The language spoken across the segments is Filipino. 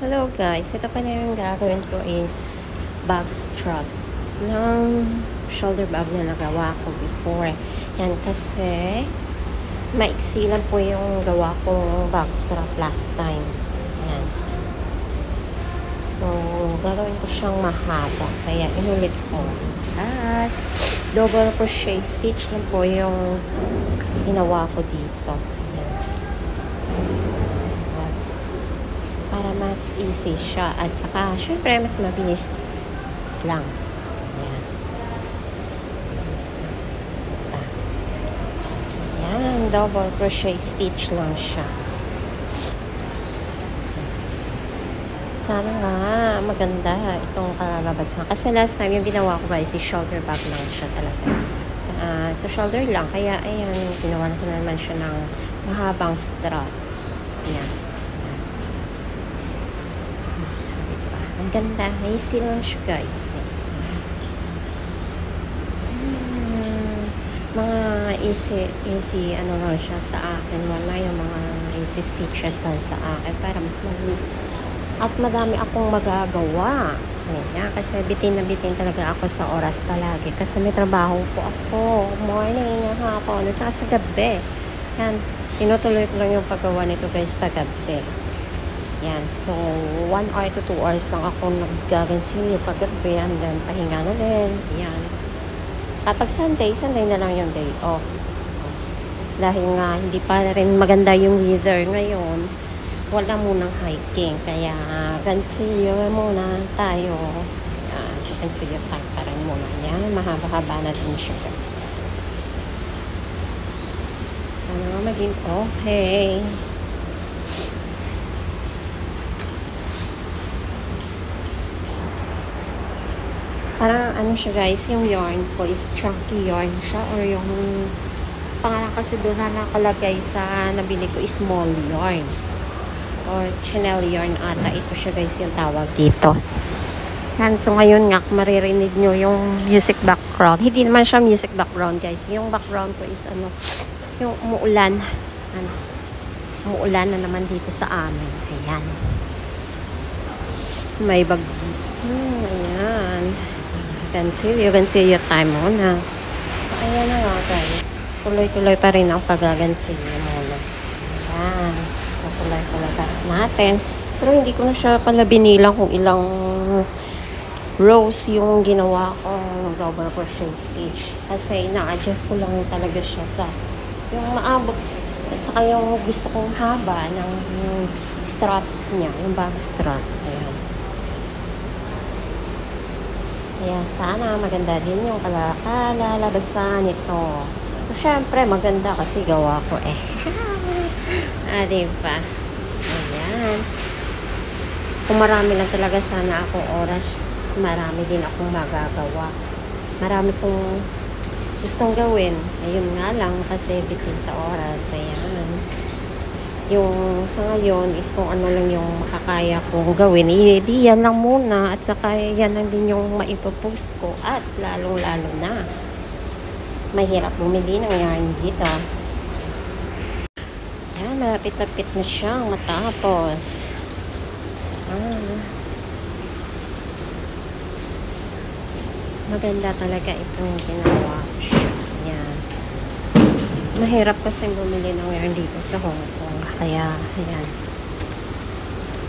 Hello guys, ito pa na yung gagawin ko is bag strap ng shoulder bag na nagawa ko before. Yan kasi maiksi lang po yung gawa kong bag strap last time. Yan. So, gagawin ko siyang mahaba. Kaya inulit ko. At double crochet stitch lang po yung ginawa ko dito. Para mas easy siya at saka syempre mas mabilis lang. Ayan. Ayan, double crochet stitch lang siya. Sana nga maganda itong kalalabasan. Kasi last time yung ginawa ko guys, si shoulder bag lang siya talaga. So shoulder lang. Kaya ayan, ginawa ko naman siya ng mahabang strap. Ayan. Ang ganda. Easy lang siya guys. Mga easy ano lang siya sa akin. Wala yung mga easy stitches lang sa akin para mas mabilis. At madami akong magagawa. Ayan, kasi bitin na bitin talaga ako sa oras palagi. Kasi may trabaho po ako. Morning, hapon, at saka sa gabi. Yan. Tinutuloy ko lang yung paggawa nito guys paggabi. Yan. So, 1 hour to 2 hours lang ako nag-gagansin yung paggabi. And then, pahinga na din. Yan. Kapag Sunday na lang yung day off. Dahil nga, hindi pa rin maganda yung weather ngayon. Wala munang hiking. Kaya, gansilyo muna tayo. Yan. Gansilyo tayo pa rin muna. Yan. Mahaba-haba na din siya guys. Sana maging okay. Parang ano siya guys, yung yarn ko is chunky yarn siya or yung pangalan kasi doon na nakalagay sa nabili ko is small yarn or Chanel yarn ata. Ito siya guys yung tawag dito. Yan, so ngayon nga maririnig nyo yung music background. Hindi naman siya music background guys. Yung background ko is ano, yung umuulan. Ano, umuulan na naman dito sa amin. Ayan. May bag. Ayan. Gansilyo time muna. So, ayan na nga guys. Tuloy-tuloy pa rin ang pagagansilyo muna. Ayan. Tuloy-tuloy pa natin. Pero hindi ko na siya pala binilang kung ilang rows yung ginawa kong double crochet stitch. Kasi na-adjust ko lang talaga siya sa yung maabot at saka yung gusto kong haba ng strap niya. Yung bag strap. Ayan. Kaya sana maganda din yung kalalabasan nito. So, syempre maganda kasi gawa ko eh. Diba? Ayan. Kung marami lang talaga sana akong oras, marami din akong magagawa. Marami kong gustong gawin. Ayun nga lang kasi bitin sa oras. Ayan. Yung sa ngayon is kung ano lang yung makakaya kong gawin, di yan lang muna at saka yan lang din yung maipopost ko at lalong-lalo na mahirap bumili ng yarn dito. Yan, malapit-lapit na siyang matapos. Maganda talaga itong ginawa ko siya. Yan. Mahirap kasi bumili ng yarn dito sa Hong Kong. Kaya, ayan.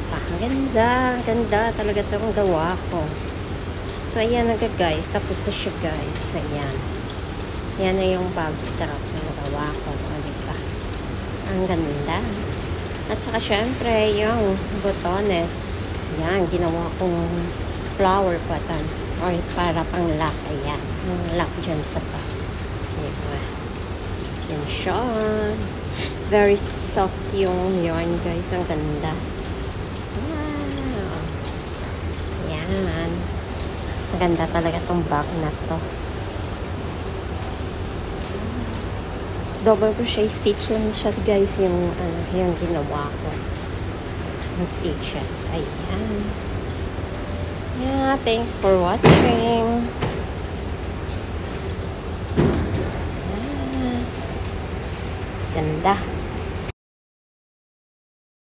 Ang ganda talaga itong gawa ko. So, ayan na guys. Tapos na siya guys. Ayan. Ayan na yung bag strap na nagawa ko. Diba? Ang ganda. At saka syempre, yung botones. Ayan, ginawa kong flower pattern. Or para pang lock. Ayan. Yung lock dyan sa bag. Diba? Yan siya. Very soft yung yarn guys. Ang ganda. Wow. Yan. Maganda talaga tong bag na to. Double crochet stitch lang siya guys. Yung ginawa ko. Yung stitches. Ayan. Yeah. Thanks for watching. Ganda.